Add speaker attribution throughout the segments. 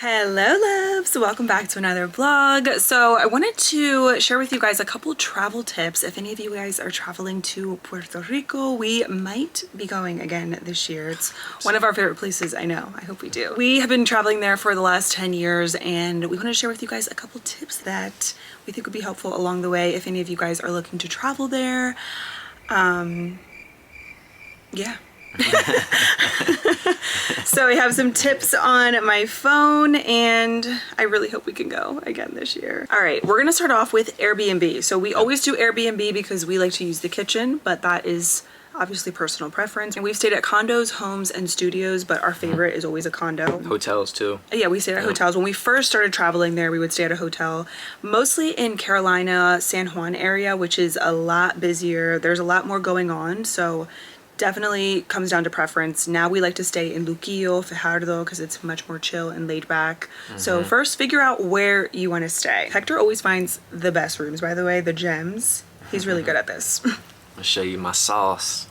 Speaker 1: Hello loves, welcome back to another vlog. So I wanted to share with you guys a couple travel tips. If any of you guys are traveling to Puerto Rico, we might be going again this year. It's one of our favorite places, I know. I hope we do. We have been traveling there for the last 10 years and we want to share with you guys a couple tips that we think would be helpful along the way if any of you guys are looking to travel there. Yeah. So I have some tips on my phone and I really hope we can go again this year. All right, we're gonna start off with Airbnb. So we always do Airbnb because we like to use the kitchen, but that is obviously personal preference. And we've stayed at condos, homes, and studios, but our favorite is always a condo.
Speaker 2: Hotels too.
Speaker 1: Yeah, we stayed at hotels. When we first started traveling there, we would stay at a hotel, mostly in Carolina, San Juan area, which is a lot busier. There's a lot more going on, so definitely comes down to preference. Now we like to stay in Luquillo, Fajardo, because it's much more chill and laid back. So first, figure out where you want to stay. Hector always finds the best rooms, by the way, the gems. He's really good at this.
Speaker 2: I'll show you my sauce.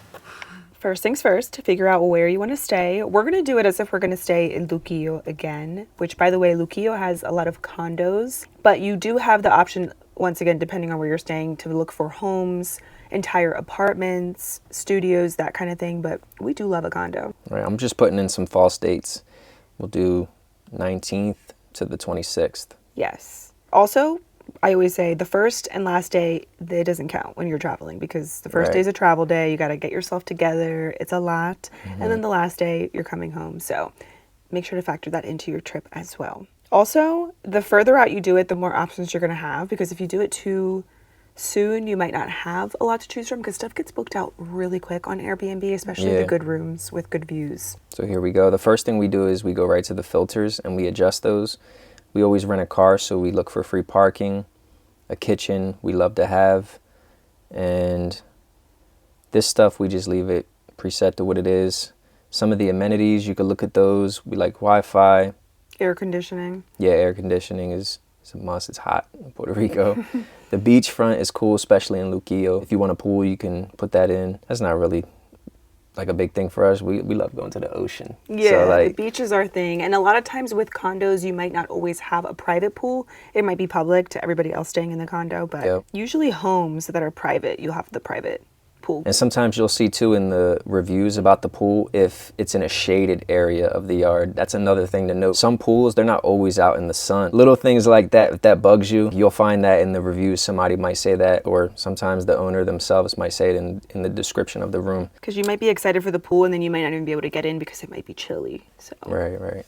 Speaker 1: First things first, to figure out where you want to stay. We're going to do it as if we're going to stay in Luquillo again, which, by the way, Luquillo has a lot of condos, but you do have the option, once again, depending on where you're staying, to look for homes, entire apartments, studios, that kind of thing, but we do love a condo.
Speaker 2: All right, I'm just putting in some false dates. We'll do 19th to the 26th.
Speaker 1: Yes. Also, I always say the first and last day, it doesn't count when you're traveling because the first day is a travel day. You got to get yourself together. It's a lot. And then the last day, you're coming home. So make sure to factor that into your trip as well. Also, the further out you do it, the more options you're going to have, because if you do it too soon, you might not have a lot to choose from because stuff gets booked out really quick on Airbnb, especially the good rooms with good views.
Speaker 2: So here we go. The first thing we do is we go right to the filters and we adjust those. We always rent a car, so we look for free parking, a kitchen we love to have, and this stuff we just leave it preset to what it is. Some of the amenities, you could look at those. We like Wi-Fi.
Speaker 1: Air conditioning. Yeah,
Speaker 2: air conditioning is a must. It's hot in Puerto Rico. The beachfront is cool, especially in Luquillo. If you want a pool, you can put that in. That's not really like a big thing for us. We love going to the ocean.
Speaker 1: Yeah, so, the beach is our thing. And a lot of times with condos, you might not always have a private pool. It might be public to everybody else staying in the condo, but usually homes that are private, you'll have the private pool.
Speaker 2: And sometimes you'll see too in the reviews about the pool if it's in a shaded area of the yard. That's another thing to note. Some pools, they're not always out in the sun. Little things like that, if that bugs you, you'll find that in the reviews. Somebody might say that, or sometimes the owner themselves might say it in the description of the room.
Speaker 1: Because you might be excited for the pool and then you might not even be able to get in because it might be chilly. So
Speaker 2: Right.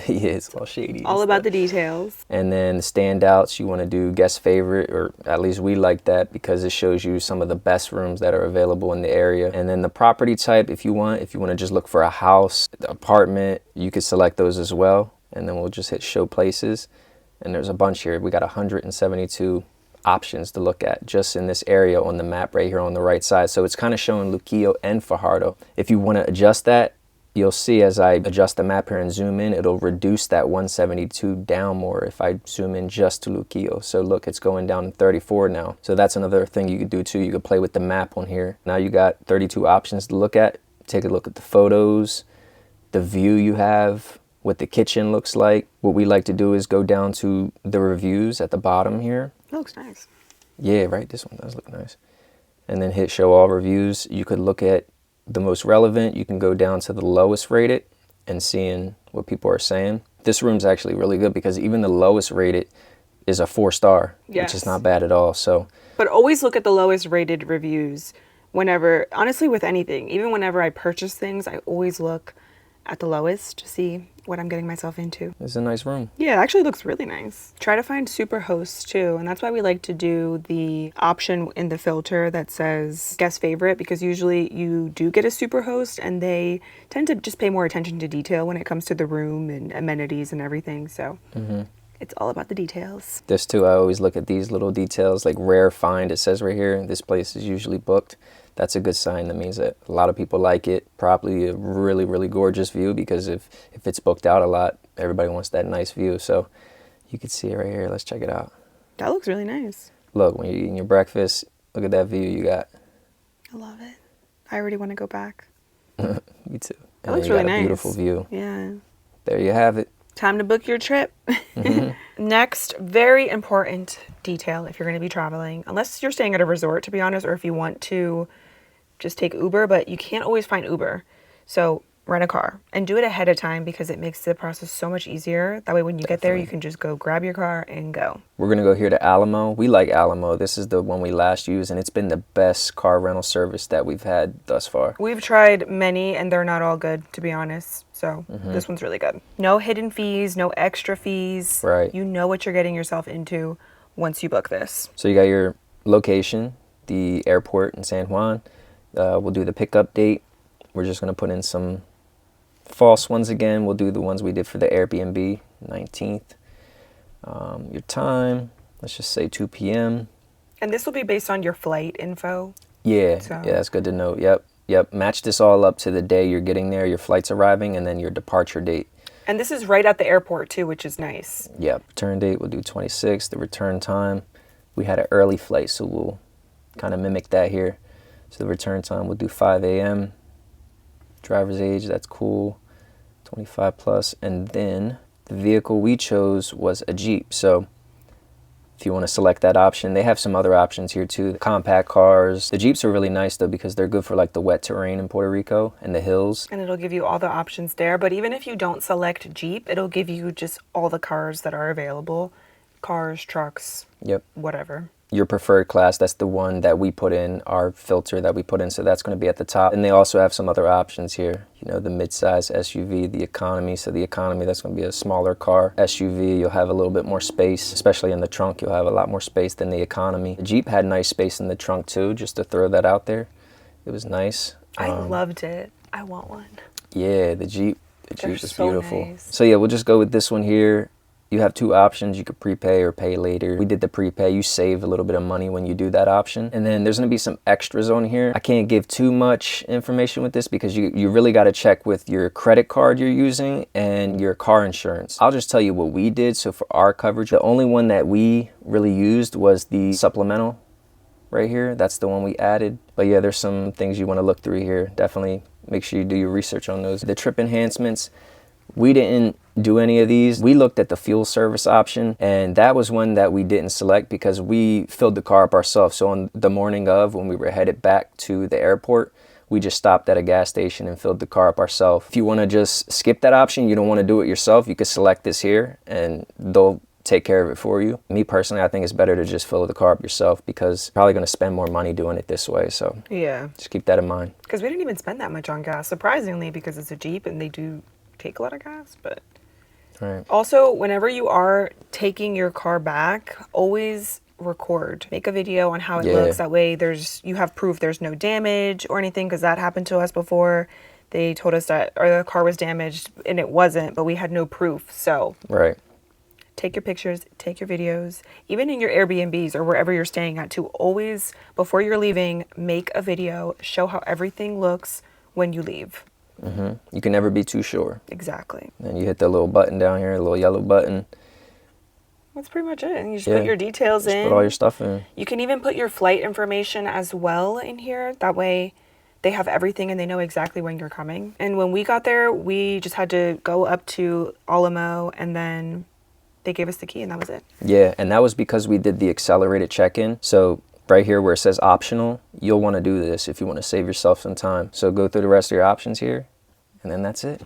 Speaker 2: Yeah, it's all shady.
Speaker 1: All about the details.
Speaker 2: And then the standouts, you want to do guest favorite, or at least we like that because it shows you some of the best rooms that are available in the area. And then the property type, if you want to just look for a house, apartment, you could select those as well. And then we'll just hit show places. And there's a bunch here. We got 172 options to look at just in this area on the map right here on the right side. So it's kind of showing Luquillo and Fajardo. If you want to adjust that, you'll see as I adjust the map here and zoom in, it'll reduce that 172 down more if I zoom in just to Luquillo. So look, it's going down to 34 now. So that's another thing you could do too. You could play with the map on here. Now you got 32 options to look at. Take a look at the photos, the view you have, what the kitchen looks like. What we like to do is go down to the reviews at the bottom here.
Speaker 1: That looks nice.
Speaker 2: Yeah, right, this one does look nice. And then hit show all reviews. You could look at the most relevant. You can go down to the lowest rated and seeing what people are saying. This room's actually really good because even the lowest rated is a 4-star, which is not bad at all. So,
Speaker 1: but always look at the lowest rated reviews whenever, honestly, with anything. Even whenever I purchase things, I always look at the lowest to see what I'm getting myself into.
Speaker 2: It's a nice room.
Speaker 1: Yeah, it actually looks really nice. Try to find super hosts too, and that's why we like to do the option in the filter that says guest favorite, because usually you do get a super host and they tend to just pay more attention to detail when it comes to the room and amenities and everything. So it's all about the details.
Speaker 2: This too, I always look at these little details, like rare find. It says right here, this place is usually booked. That's a good sign. That means that a lot of people like it. Probably a really, really gorgeous view, because if it's booked out a lot, everybody wants that nice view. So you can see it right here. Let's check it out.
Speaker 1: That looks really nice.
Speaker 2: Look, when you're eating your breakfast, look at that view you got.
Speaker 1: I love it. I already want to go back.
Speaker 2: Me too.
Speaker 1: That looks really nice.
Speaker 2: Beautiful view.
Speaker 1: Yeah.
Speaker 2: There you have it.
Speaker 1: Time to book your trip. Next, very important detail if you're going to be traveling, unless you're staying at a resort, to be honest, or if you want to just take Uber, but you can't always find Uber. So rent a car and do it ahead of time because it makes the process so much easier. That way when you get there, you can just go grab your car and go.
Speaker 2: We're going to go here to Alamo. We like Alamo. This is the one we last used, and it's been the best car rental service that we've had thus far.
Speaker 1: We've tried many, and they're not all good, to be honest. So this one's really good. No hidden fees, no extra fees.
Speaker 2: Right.
Speaker 1: You know what you're getting yourself into once you book this.
Speaker 2: So you got your location, the airport in San Juan. We'll do the pickup date. We're just going to put in some false ones again. We'll do the ones we did for the Airbnb, 19th. Your time, let's just say 2 p.m.
Speaker 1: And this will be based on your flight info.
Speaker 2: Yeah,
Speaker 1: So-
Speaker 2: yeah, that's good to know. Yep. Match this all up to the day you're getting there, your flight's arriving, and then your departure date.
Speaker 1: And this is right at the airport too, which is nice.
Speaker 2: Yep. Return date, we'll do 26th. The return time, we had an early flight, so we'll kind of mimic that here. So the return time, we'll do 5 a.m. Driver's age, that's cool. 25 plus. And then the vehicle we chose was a Jeep. So if you want to select that option, they have some other options here too. The compact cars. The Jeeps are really nice though because they're good for like the wet terrain in Puerto Rico and the hills.
Speaker 1: And it'll give you all the options there. But even if you don't select Jeep, it'll give you just all the cars that are available. Cars, trucks,
Speaker 2: Yep.
Speaker 1: whatever.
Speaker 2: Your preferred class, that's the one that we put in, our filter that we put in, so that's going to be at the top. And they also have some other options here, you know, the midsize SUV, the economy. So the economy, that's going to be a smaller car. SUV, you'll have a little bit more space, especially in the trunk. You'll have a lot more space than the economy. The Jeep had nice space in the trunk too, just to throw that out there. It was nice.
Speaker 1: I loved it. I want one.
Speaker 2: Yeah, the Jeep
Speaker 1: They're
Speaker 2: is
Speaker 1: so
Speaker 2: beautiful.
Speaker 1: nice.
Speaker 2: So yeah, we'll just go with this one here. You have two options. You could prepay or pay later. We did the prepay. You save a little bit of money when you do that option. And then there's going to be some extras on here. I can't give too much information with this because you really got to check with your credit card you're using and your car insurance. I'll just tell you what we did. So for our coverage, the only one that we really used was the supplemental right here. That's the one we added. But yeah, there's some things you want to look through here. Definitely make sure you do your research on those. The trip enhancements, we didn't do any of these. We looked at the fuel service option, and that was one that we didn't select because we filled the car up ourselves. So on the morning of, when we were headed back to the airport, we just stopped at a gas station and filled the car up ourselves. If you want to just skip that option, you don't want to do it yourself, you could select this here and they'll take care of it for you. Me personally, I think it's better to just fill the car up yourself because you're probably going to spend more money doing it this way. So
Speaker 1: Yeah.
Speaker 2: just keep that in mind.
Speaker 1: Because we didn't even spend that much on gas, surprisingly, because it's a Jeep and they do take a lot of gas. But
Speaker 2: Right.
Speaker 1: also, whenever you are taking your car back, always record. Make a video on how it
Speaker 2: Yeah.
Speaker 1: looks. That way you have proof there's no damage or anything, because that happened to us before. They told us that our car was damaged and it wasn't, but we had no proof. So
Speaker 2: Right.
Speaker 1: take your pictures, take your videos, even in your Airbnbs or wherever you're staying at, to always, before you're leaving, make a video, show how everything looks when you leave.
Speaker 2: You can never be too sure.
Speaker 1: Exactly.
Speaker 2: And you hit the little button down here, the little yellow button.
Speaker 1: That's pretty much it. And you just
Speaker 2: Yeah.
Speaker 1: put your details
Speaker 2: Just
Speaker 1: in.
Speaker 2: put all your stuff in.
Speaker 1: You can even put your flight information as well in here. That way they have everything and they know exactly when you're coming. And when we got there, we just had to go up to Alamo and then they gave us the key and that was it.
Speaker 2: Yeah, and that was because we did the accelerated check-in. So right here where it says optional, you'll want to do this if you want to save yourself some time. So go through the rest of your options here, and then that's it.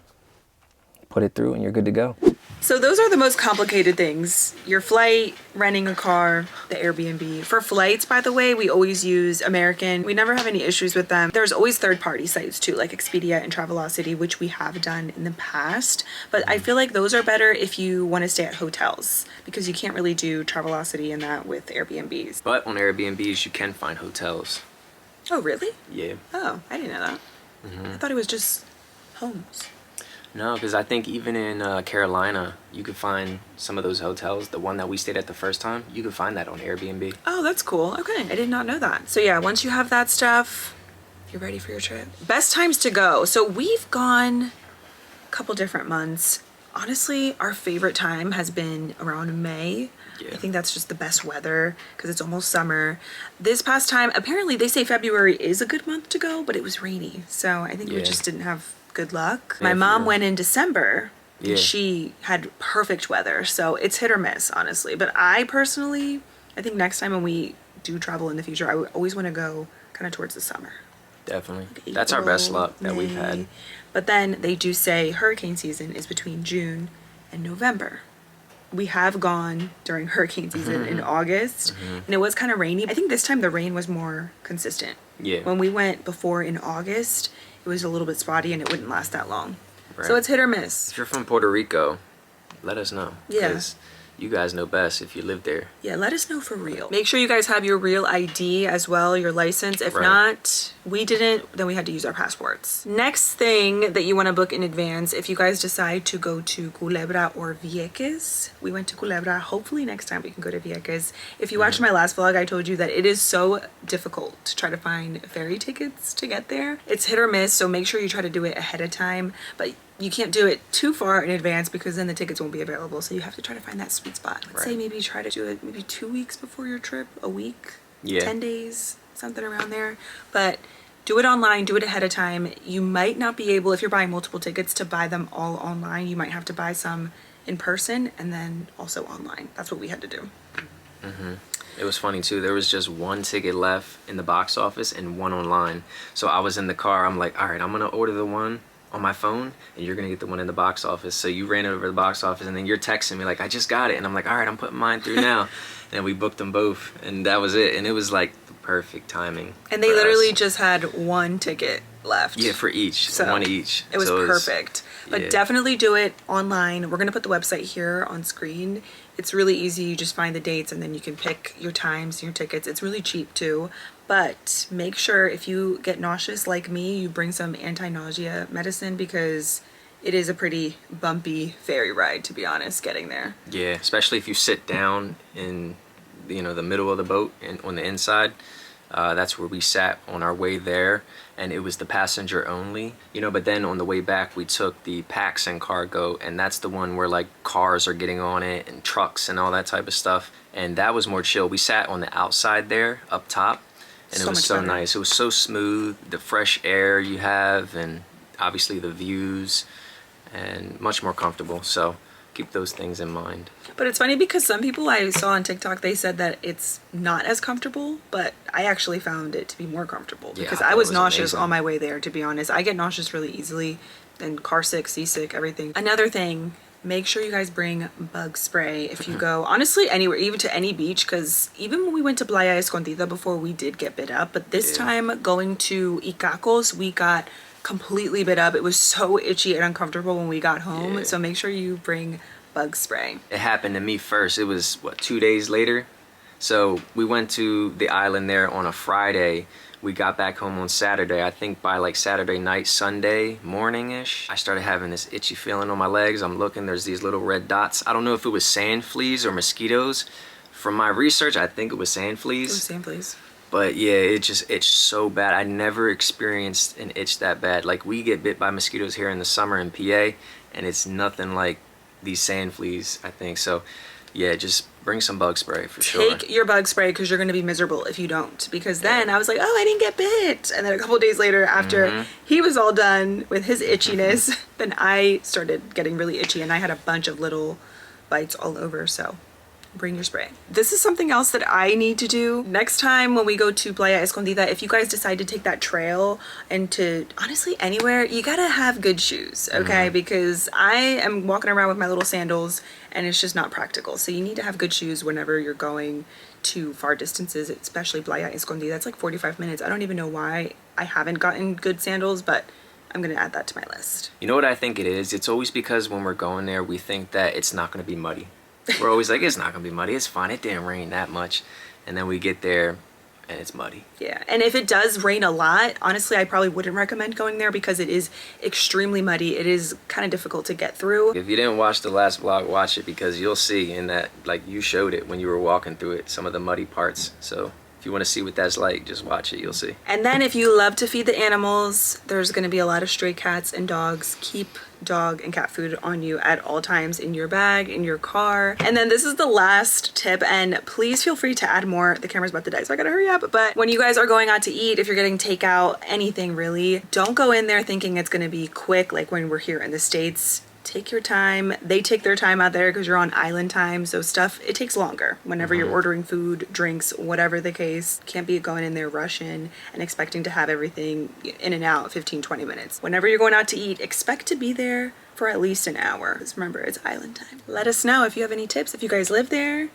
Speaker 2: Put it through and you're good to go. So those are the most complicated things. Your flight, renting a car, the Airbnb. For flights, by the way, we always use American. We never have any issues with them. There's always third-party sites too, like Expedia and Travelocity, which we have done in the past. But I feel like those are better if you want to stay at hotels, because you can't really do Travelocity and that with Airbnbs.
Speaker 3: But on Airbnbs, you can find hotels.
Speaker 1: Oh, really?
Speaker 3: Yeah.
Speaker 1: Oh, I didn't know that. I thought it was just homes.
Speaker 3: No, because I think even in Carolina, you could find some of those hotels. The one that we stayed at the first time, you could find that on Airbnb.
Speaker 1: Oh, that's cool. Okay, I did not know that. So yeah, once you have that stuff, you're ready for your trip. Best times to go. So we've gone a couple different months. Honestly, our favorite time has been around May.
Speaker 3: Yeah.
Speaker 1: I think that's just the best weather because it's almost summer. This past time, apparently they say February is a good month to go, but it was rainy. So I think we
Speaker 3: Yeah.
Speaker 1: just didn't have good luck.
Speaker 3: Yeah,
Speaker 1: My mom
Speaker 3: for-
Speaker 1: went in December
Speaker 3: Yeah.
Speaker 1: And she had perfect weather. So it's hit or miss, honestly. But I personally, I think next time when we do travel in the future, I would always want to go kind of towards the summer.
Speaker 3: Definitely.
Speaker 1: Like
Speaker 3: That's our best
Speaker 1: April,
Speaker 3: luck that we've had.
Speaker 1: May. But then they do say hurricane season is between June and November. We have gone during hurricane season in August, and it was kind of rainy. I think this time the rain was more consistent.
Speaker 3: Yeah.
Speaker 1: When we went before in August, it was a little bit spotty and it wouldn't last that long.
Speaker 3: Right.
Speaker 1: So it's hit or miss.
Speaker 3: If you're from Puerto Rico, let us know.
Speaker 1: Yeah.
Speaker 3: 'Cause you guys know best if you live there.
Speaker 1: Yeah, let us know for real. Make sure you guys have your real ID as well, your license. If
Speaker 3: Right.
Speaker 1: not, we didn't, then we had to use our passports. Next thing that you want to book in advance, if you guys decide to go to Culebra or Vieques, we went to Culebra. Hopefully next time we can go to Vieques. If you watched my last vlog, I told you that it is so difficult to try to find ferry tickets to get there. It's hit or miss, so make sure you try to do it ahead of time. But you can't do it too far in advance because then the tickets won't be available. So you have to try to find that sweet spot. Let's say maybe try to do it maybe 2 weeks before your trip, a week,
Speaker 3: Yeah.
Speaker 1: 10 days, something around there. But do it online, do it ahead of time. You might not be able, if you're buying multiple tickets, to buy them all online. You might have to buy some in person and then also online. That's what we had to do.
Speaker 3: It was funny too. There was just one ticket left in the box office and one online. So I was in the car. I'm like, all right, I'm gonna order the one on my phone, and you're gonna get the one in the box office. So you ran over to the box office, and then you're texting me like, I just got it, and I'm like, all right, I'm putting mine through now. And we booked them both, and that was it. And it was like the perfect timing.
Speaker 1: And they
Speaker 3: for
Speaker 1: literally
Speaker 3: us.
Speaker 1: just had one ticket left.
Speaker 3: Yeah, for each,
Speaker 1: So
Speaker 3: one each.
Speaker 1: It was
Speaker 3: So
Speaker 1: perfect. But
Speaker 3: yeah.
Speaker 1: definitely do it online. We're gonna put the website here on screen. It's really easy. You just find the dates and then you can pick your times and your tickets. It's really cheap too. But make sure if you get nauseous like me, you bring some anti-nausea medicine because it is a pretty bumpy ferry ride, to be honest, getting there.
Speaker 3: Yeah, especially if you sit down in, you know, the middle of the boat and on the inside. That's where we sat on our way there, and it was the passenger only, you know. But then on the way back, we took the packs and cargo, and that's the one where like cars are getting on it and trucks and all that type of stuff. And that was more chill. We sat on the outside there, up top, and
Speaker 1: So
Speaker 3: it was
Speaker 1: much
Speaker 3: so
Speaker 1: better.
Speaker 3: nice. It was so smooth, the fresh air you have, and obviously the views, and much more comfortable. So keep those things in mind.
Speaker 1: But it's funny because some people I saw on TikTok, they said that it's not as comfortable, but I actually found it to be more comfortable
Speaker 3: Yeah,
Speaker 1: because
Speaker 3: I
Speaker 1: I
Speaker 3: thought
Speaker 1: was
Speaker 3: it was
Speaker 1: nauseous
Speaker 3: amazing.
Speaker 1: on my way there, to be honest. I get nauseous really easily, and car sick, seasick, everything. Another thing, make sure you guys bring bug spray if you go, honestly, anywhere, even to any beach, because even when we went to Playa Escondida before, we did get bit up. But this
Speaker 3: Yeah.
Speaker 1: time going to Icacos, we got completely bit up. It was so itchy and uncomfortable when we got home.
Speaker 3: Yeah.
Speaker 1: So make sure you bring bug spray.
Speaker 3: It happened to me first. It was, what, 2 days later? So we went to the island there on a Friday. We got back home on Saturday. I think by like Saturday night, Sunday morning-ish, I started having this itchy feeling on my legs. I'm looking, there's these little red dots. I don't know if it was sand fleas or mosquitoes. From my research, I think it was sand fleas.
Speaker 1: Same place.
Speaker 3: But yeah, it just itched so bad. I never experienced an itch that bad. Like, we get bit by mosquitoes here in the summer in PA, and it's nothing like these sand fleas, I think. So yeah, just bring some bug spray for sure.
Speaker 1: Take your bug spray because you're going to be miserable if you don't. Because then I was like, oh, I didn't get bit. And then a couple days later, after he was all done with his itchiness, then I started getting really itchy and I had a bunch of little bites all over. So bring your spray. This is something else that I need to do. Next time when we go to Playa Escondida, if you guys decide to take that trail and to honestly anywhere, you gotta have good shoes, okay? Because I am walking around with my little sandals and it's just not practical. So you need to have good shoes whenever you're going to far distances, especially Playa Escondida. It's like 45 minutes. I don't even know why I haven't gotten good sandals, but I'm gonna add that to my list.
Speaker 3: You know what I think it is? It's always because when we're going there, we think that it's not going to be muddy. We're always like, it's not going to be muddy. It's fine. It didn't rain that much. And then we get there and it's muddy.
Speaker 1: Yeah, and if it does rain a lot, honestly, I probably wouldn't recommend going there because it is extremely muddy. It is kind of difficult to get through.
Speaker 3: If you didn't watch the last vlog, watch it, because you'll see in that, like, you showed it when you were walking through it, some of the muddy parts. So if you want to see what that's like, just watch it. You'll see.
Speaker 1: And then if you love to feed the animals, there's going to be a lot of stray cats and dogs. Keep dog and cat food on you at all times in your bag, in your car. And then this is the last tip, and please feel free to add more. The camera's about to die, so I gotta hurry up. But when you guys are going out to eat, if you're getting takeout, anything really, don't go in there thinking it's gonna be quick like when we're here in the States. Take your time. They take their time out there because you're on island time, so stuff, it takes longer whenever you're ordering food, drinks, whatever the case. Can't be going in there rushing and expecting to have everything in and out 15, 20 minutes. Whenever you're going out to eat, expect to be there for at least an hour. Because remember, it's island time. Let us know if you have any tips, if you guys live there,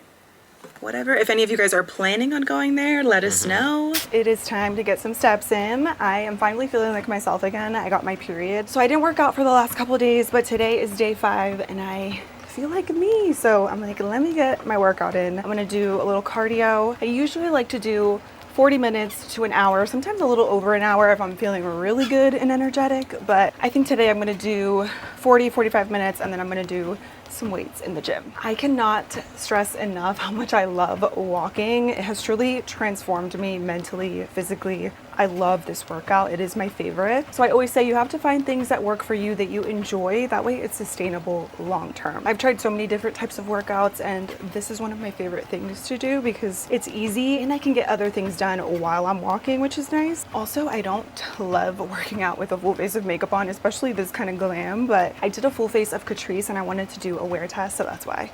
Speaker 1: whatever. If any of you guys are planning on going there, let us know. It is time to get some steps in. I am finally feeling like myself again. I got my period. So I didn't work out for the last couple of days, but today is day 5 and I feel like me. So I'm like, let me get my workout in. I'm gonna do a little cardio. I usually like to do 40 minutes to an hour, sometimes a little over an hour if I'm feeling really good and energetic. But I think today I'm gonna do 40, 45 minutes and then I'm gonna do some weights in the gym. I cannot stress enough how much I love walking. It has truly transformed me mentally, physically. I love this workout. It is my favorite. So I always say you have to find things that work for you, that you enjoy. That way it's sustainable long term. I've tried so many different types of workouts and this is one of my favorite things to do because it's easy and I can get other things done while I'm walking, which is nice. Also, I don't love working out with a full face of makeup on, especially this kind of glam, but I did a full face of Catrice and I wanted to do a wear test, so that's why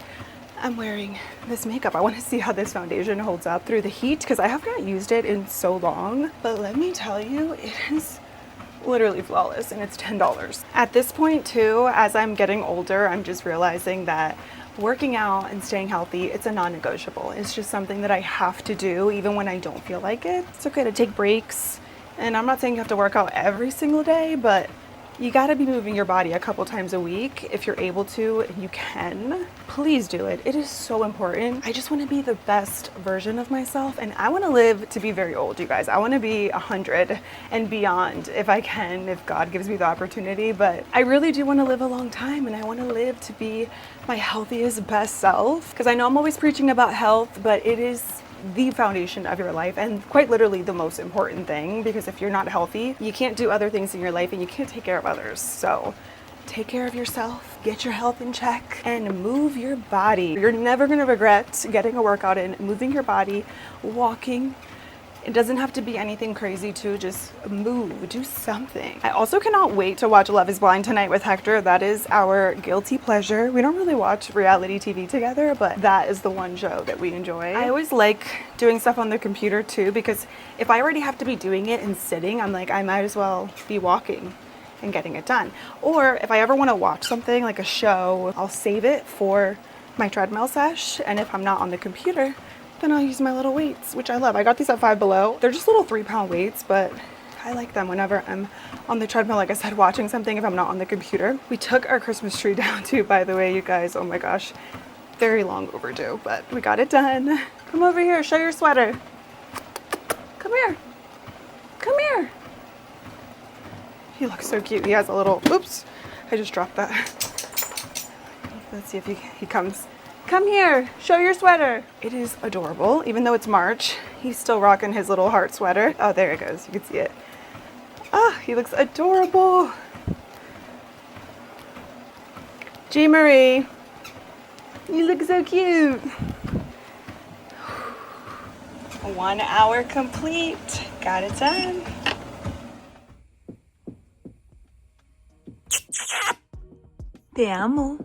Speaker 1: I'm wearing this makeup. I want to see how this foundation holds up through the heat because I have not used it in so long, but let me tell you, it is literally flawless and it's $10. At this point too, as I'm getting older, I'm just realizing that working out and staying healthy, it's a non-negotiable. It's just something that I have to do even when I don't feel like it. It's okay to take breaks, and I'm not saying you have to work out every single day, but you gotta be moving your body a couple times a week if you're able to and you can. Please do it. It is so important. I just want to be the best version of myself and I want to live to be very old, you guys. I want to be 100 and beyond if I can, if God gives me the opportunity. But I really do want to live a long time and I want to live to be my healthiest, best self. Because I know I'm always preaching about health, but it is the foundation of your life and quite literally the most important thing, because if you're not healthy, you can't do other things in your life and you can't take care of others. So take care of yourself, get your health in check, and move your body. You're never gonna regret getting a workout in, moving your body, walking. It doesn't have to be anything crazy too, just move, do something. I also cannot wait to watch Love is Blind tonight with Hector. That is our guilty pleasure. We don't really watch reality TV together, but that is the one show that we enjoy. I always like doing stuff on the computer too, because if I already have to be doing it and sitting, I'm like, I might as well be walking and getting it done. Or if I ever wanna watch something like a show, I'll save it for my treadmill sesh, and if I'm not on the computer, then I'll use my little weights, which I love. I got these at Five Below. They're just little 3-pound weights, but I like them whenever I'm on the treadmill, like I said, watching something if I'm not on the computer. We took our Christmas tree down too, by the way, you guys. Oh my gosh, very long overdue, but we got it done. Come over here, show your sweater. Come here, come here. He looks so cute. He has a little, oops, I just dropped that. Let's see if he comes. Come here, show your sweater. It is adorable, even though it's March. He's still rocking his little heart sweater. Oh, there it goes, you can see it. Ah, he looks adorable. G. Marie, you look so cute. 1 hour complete, got it done. Te amo.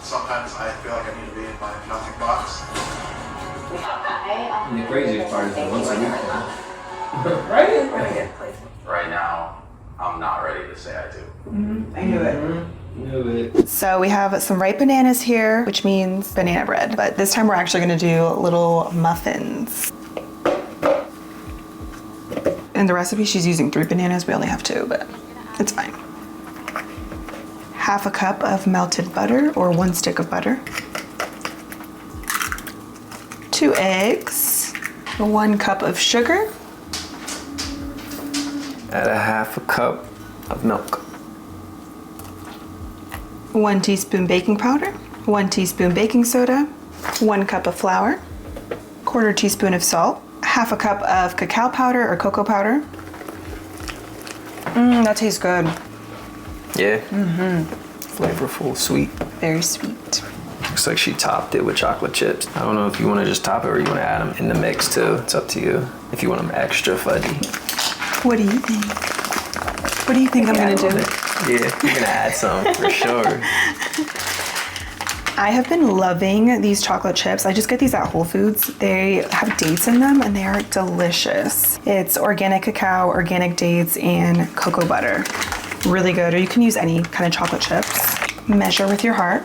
Speaker 4: Sometimes I feel like I need to be in my nothing box.
Speaker 2: And the craziest part is that once a week.
Speaker 4: Right? Right now, I'm not ready to say I do.
Speaker 1: I knew it. So we have some ripe bananas here, which means banana bread. But this time we're actually gonna do little muffins. In the recipe, she's using 3 bananas. We only have 2, but it's fine. Half a cup of melted butter, or 1 stick of butter. 2 eggs. 1 cup of sugar.
Speaker 2: Add a half a cup of milk.
Speaker 1: 1 teaspoon baking powder, 1 teaspoon baking soda, 1 cup of flour, 1/4 teaspoon of salt, half a cup of cacao powder or cocoa powder. That tastes good.
Speaker 2: Yeah. Flavorful, sweet.
Speaker 1: Very sweet.
Speaker 2: Looks like she topped it with chocolate chips. I don't know if you want to just top it or you want to add them in the mix too. It's up to you. If you want them extra fudgy.
Speaker 1: What do you think? What do you think I'm gonna do?
Speaker 2: Yeah, you're gonna add some for sure.
Speaker 1: I have been loving these chocolate chips. I just get these at Whole Foods. They have dates in them and they are delicious. It's organic cacao, organic dates, and cocoa butter. Really good, or you can use any kind of chocolate chips. Measure with your heart.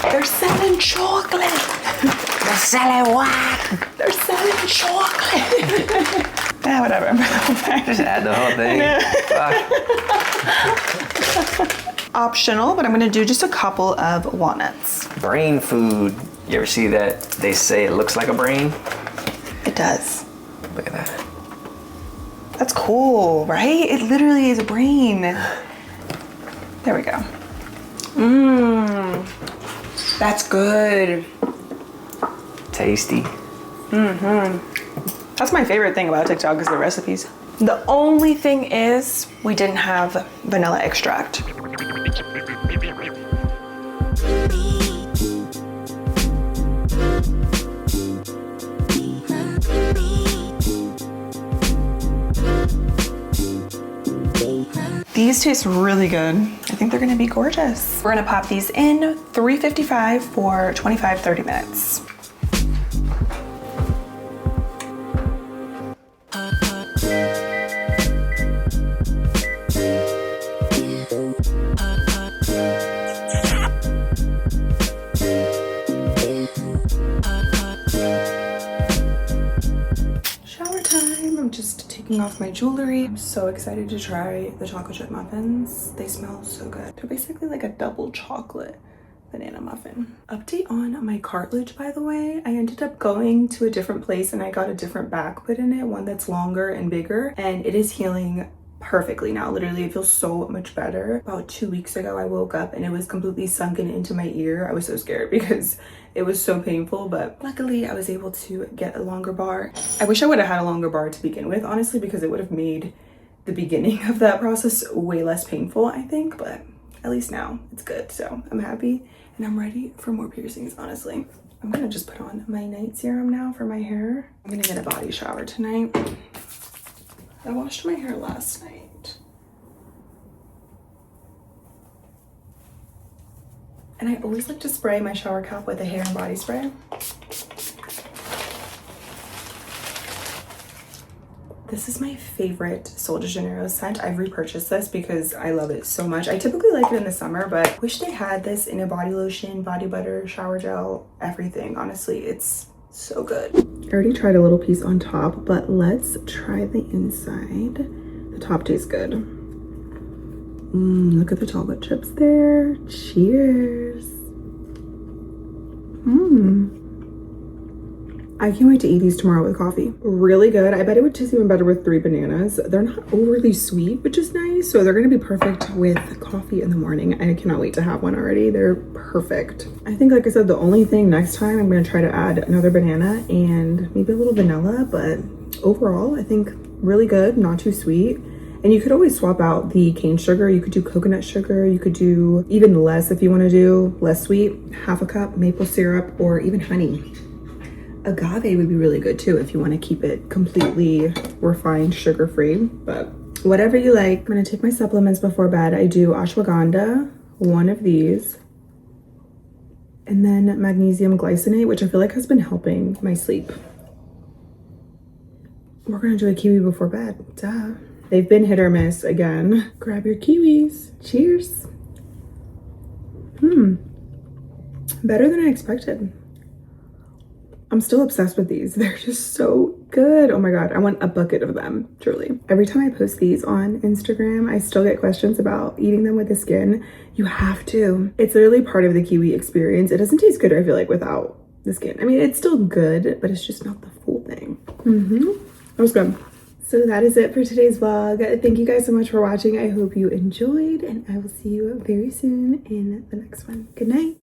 Speaker 1: They're selling chocolate.
Speaker 2: They're selling what?
Speaker 1: They're selling chocolate. Whatever.
Speaker 2: Just add the whole thing.
Speaker 1: Optional, but I'm gonna do just a couple of walnuts.
Speaker 2: Brain food. You ever see that? They say it looks like a brain.
Speaker 1: It does.
Speaker 2: Look at that.
Speaker 1: That's cool, right? It literally is a brain. There we go. That's good.
Speaker 2: Tasty.
Speaker 1: That's my favorite thing about TikTok is the recipes. The only thing is we didn't have vanilla extract. These taste really good. I think they're gonna be gorgeous. We're gonna pop these in 355 for 25-30 minutes. Off my jewelry. I'm so excited to try the chocolate chip muffins. They smell so good. They're basically like a double chocolate banana muffin. Update on my cartilage, by the way. I ended up going to a different place and I got a different back put in it, one that's longer and bigger, and it is healing perfectly now. Literally, it feels so much better. About 2 weeks ago, I woke up and it was completely sunken into my ear. I was so scared because it was so painful, but luckily I was able to get a longer bar. I wish I would have had a longer bar to begin with, honestly, because it would have made the beginning of that process way less painful, I think, but at least now it's good. So I'm happy and I'm ready for more piercings, honestly. I'm gonna just put on my night serum now for my hair. I'm gonna get a body shower tonight. I washed my hair last night. And I always like to spray my shower cap with a hair and body spray. This is my favorite Sol de Janeiro scent. I've repurchased this because I love it so much. I typically like it in the summer, but I wish they had this in a body lotion, body butter, shower gel, everything. Honestly, it's so good. I already tried a little piece on top, but let's try the inside. The top tastes good. Look at the chocolate chips there. Cheers. I can't wait to eat these tomorrow with coffee. Really good. I bet it would taste even better with 3 bananas. They're not overly sweet, which is nice. So they're gonna be perfect with coffee in the morning. I cannot wait to have one already. They're perfect. I think, like I said, the only thing next time I'm gonna try to add another banana and maybe a little vanilla, but overall, I think really good, not too sweet. And you could always swap out the cane sugar. You could do coconut sugar. You could do even less if you want to do less sweet, half a cup maple syrup, or even honey. Agave would be really good too if you want to keep it completely refined, sugar-free, but whatever you like. I'm gonna take my supplements before bed. I do ashwagandha, 1 of these, and then magnesium glycinate, which I feel like has been helping my sleep. We're gonna do a kiwi before bed, duh. They've been hit or miss again. Grab your kiwis. Cheers.
Speaker 5: Better than I expected. I'm still obsessed with these. They're just so good. Oh my God, I want a bucket of them, truly. Every time I post these on Instagram, I still get questions about eating them with the skin. You have to. It's literally part of the kiwi experience. It doesn't taste good, I feel like, without the skin. I mean, it's still good, but it's just not the full thing. That was good. So that is it for today's vlog. Thank you guys so much for watching. I hope you enjoyed, and I will see you very soon in the next one. Good night.